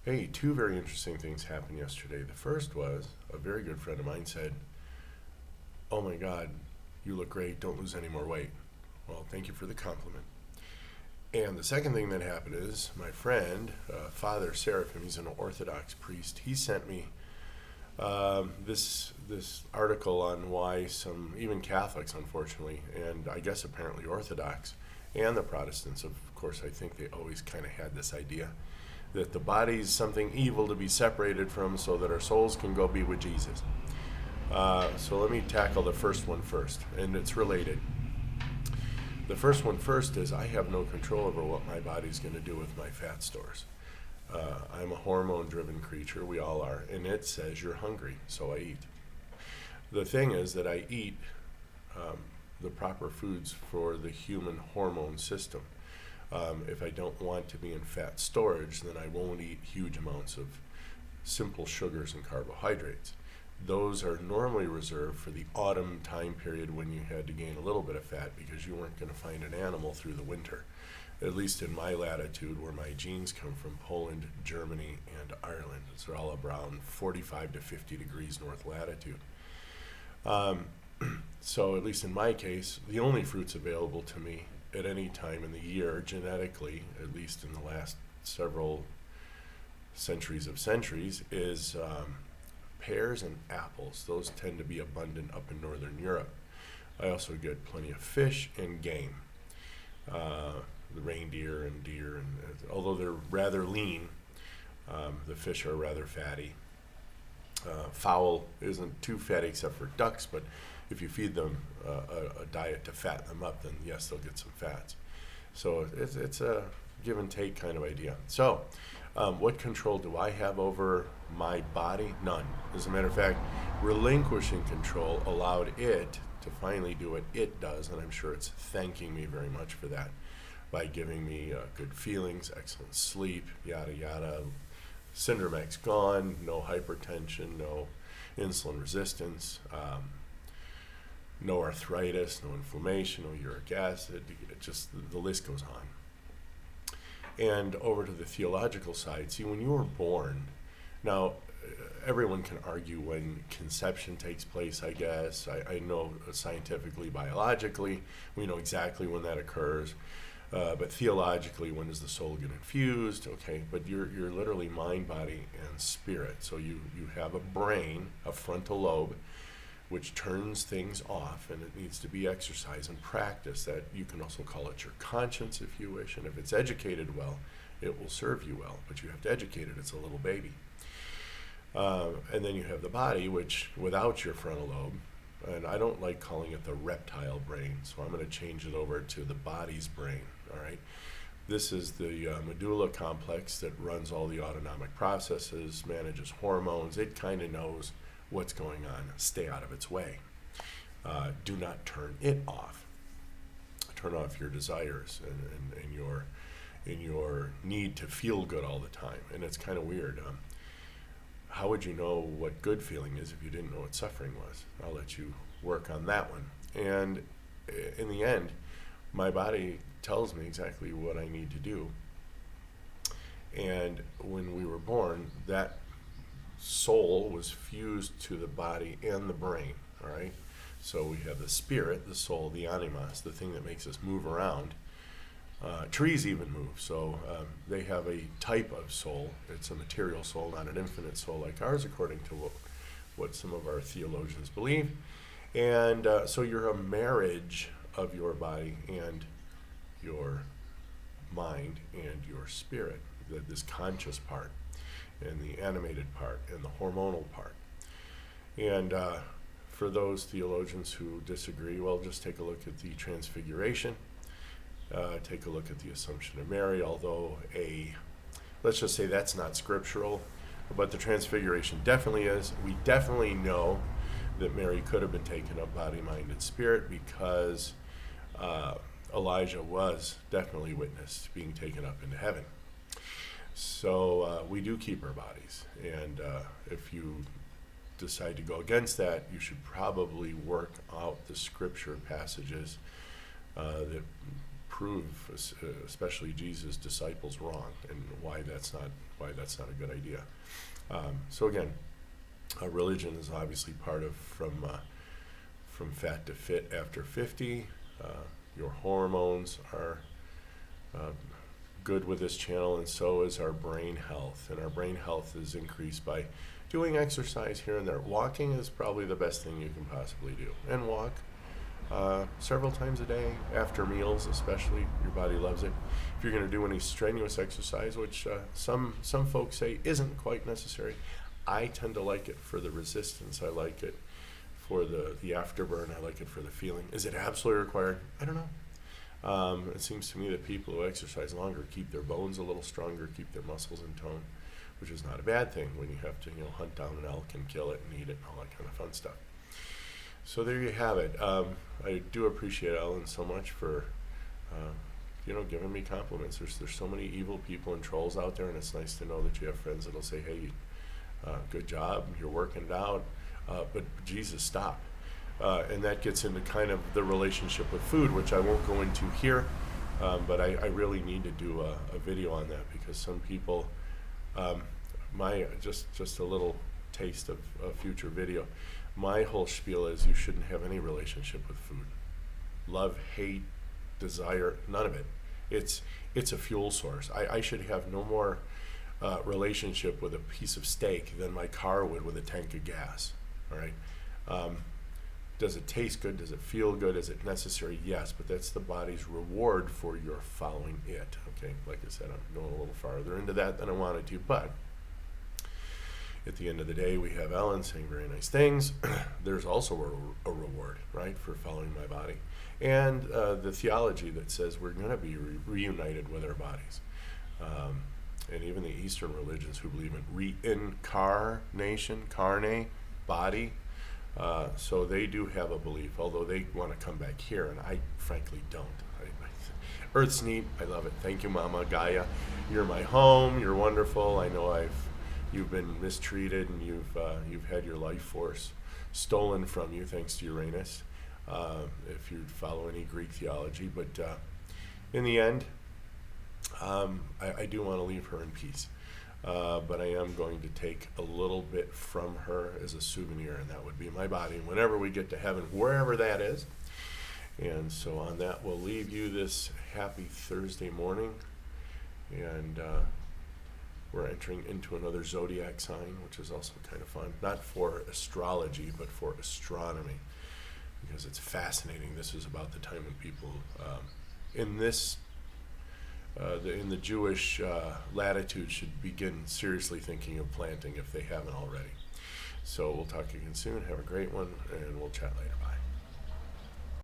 Hey, two very interesting things happened yesterday. The first was a very good friend of mine said, "Oh my God, you look great. Don't lose any more weight." Well, thank you for the compliment. And the second thing that happened is my friend, Father Seraphim, he's an Orthodox priest. He sent me this article on why some even Catholics, unfortunately, and I guess apparently Orthodox, and the Protestants, of course, I think they always kind of had this idea that the body's something evil to be separated from so that our souls can go be with Jesus. So let me tackle the first one first, and it's related. The first one first is I have no control over what my body's going to do with my fat stores. I'm a hormone-driven creature, we all are, and it says you're hungry, so I eat. The thing is that I eat the proper foods for the human hormone system. If I don't want to be in fat storage, then I won't eat huge amounts of simple sugars and carbohydrates. Those are normally reserved for the autumn time period when you had to gain a little bit of fat because you weren't going to find an animal through the winter. At least in my latitude, where my genes come from, Poland, Germany, and Ireland. It's all around 45 to 50 degrees north latitude. So at least in my case, the only fruits available to me at any time in the year, genetically, at least in the last several centuries of centuries, is pears and apples. Those tend to be abundant up in northern Europe. I also get plenty of fish and game. The reindeer and deer, and although they're rather lean, the fish are rather fatty. Fowl isn't too fatty except for ducks, but if you feed them a diet to fatten them up, then yes, they'll get some fats. So it's a give and take kind of idea. So what control do I have over my body? None. As a matter of fact, relinquishing control allowed it to finally do what it does, and I'm sure it's thanking me very much for that by giving me good feelings, excellent sleep, yada yada. Syndrome X gone, no hypertension, no insulin resistance, no arthritis, no inflammation, no uric acid, just the list goes on. And over to the theological side, see, when you were born, now everyone can argue when conception takes place, I guess. I know scientifically, biologically, we know exactly when that occurs. But theologically, when does the soul get infused? Okay, but you're literally mind, body, and spirit. So you have a brain, a frontal lobe, which turns things off, and it needs to be exercised and practiced. That you can also call it your conscience if you wish, and if it's educated well, it will serve you well. But you have to educate it. It's a little baby. And then you have the body, which without your frontal lobe, and I don't like calling it the reptile brain, so I'm going to change it over to the body's brain, all right? This is the medulla complex that runs all the autonomic processes, manages hormones. It kind of knows what's going on. Stay out of its way. Do not turn it off. Turn off your desires and your need to feel good all the time. And it's kind of weird. How would you know what good feeling is if you didn't know what suffering was? I'll let you work on that one. And in the end, my body tells me exactly what I need to do. And when we were born, that soul was fused to the body and the brain, all right? So we have the spirit, the soul, the animas, the thing that makes us move around. Trees even move, so they have a type of soul. It's a material soul, not an infinite soul like ours, according to what some of our theologians believe. And so you're a marriage of your body and your mind and your spirit, this conscious part and the animated part and the hormonal part. And for those theologians who disagree, well, just take a look at the Transfiguration. Take a look at the Assumption of Mary, although let's just say that's not scriptural, but the Transfiguration definitely is. We definitely know that Mary could have been taken up body, mind, and spirit because Elijah was definitely witnessed being taken up into heaven. So we do keep our bodies, and if you decide to go against that, you should probably work out the scripture passages that prove, especially Jesus' disciples, wrong, and why that's not a good idea. So again, religion is obviously part of from fat to fit after 50. Your hormones are good with this channel, and so is our brain health. And our brain health is increased by doing exercise here and there. Walking is probably the best thing you can possibly do. And walk several times a day after meals, especially. Your body loves it. If you're going to do any strenuous exercise, which some folks say isn't quite necessary, I tend to like it for the resistance. I like it for the afterburn. I like it for the feeling. Is it absolutely required? I don't know. It seems to me that people who exercise longer keep their bones a little stronger, keep their muscles in tone, which is not a bad thing when you have to, hunt down an elk and kill it and eat it and all that kind of fun stuff. So there you have it. I do appreciate Ellen so much for, giving me compliments. There's so many evil people and trolls out there, and it's nice to know that you have friends that'll say, hey, good job, you're working it out, but Jesus, stop. And that gets into kind of the relationship with food, which I won't go into here, but I really need to do a video on that, because some people, just a little taste of a future video. My whole spiel is you shouldn't have any relationship with food. Love, hate, desire, none of it. It's a fuel source. I should have no more relationship with a piece of steak than my car would with a tank of gas. All right. Does it taste good? Does it feel good? Is it necessary? Yes, but that's the body's reward for your following it. Okay, like I said, I'm going a little farther into that than I wanted to, but at the end of the day, we have Ellen saying very nice things. There's also a reward, right, for following my body. And the theology that says we're going to be reunited with our bodies. And even the Eastern religions who believe in reincarnation, carne, body. So they do have a belief, although they want to come back here, and I frankly don't. Earth's neat. I love it. Thank you, Mama Gaia. You're my home. You're wonderful. I know you've been mistreated, and you've had your life force stolen from you thanks to Uranus, if you follow any Greek theology. But in the end, I do want to leave her in peace. But I am going to take a little bit from her as a souvenir, and that would be my body. And whenever we get to heaven, wherever that is. And so on that, we'll leave you this happy Thursday morning. And we're entering into another zodiac sign, which is also kind of fun. Not for astrology, but for astronomy, because it's fascinating. This is about the time when people in the Jewish latitude should begin seriously thinking of planting if they haven't already. So we'll talk again soon. Have a great one, and we'll chat later. Bye.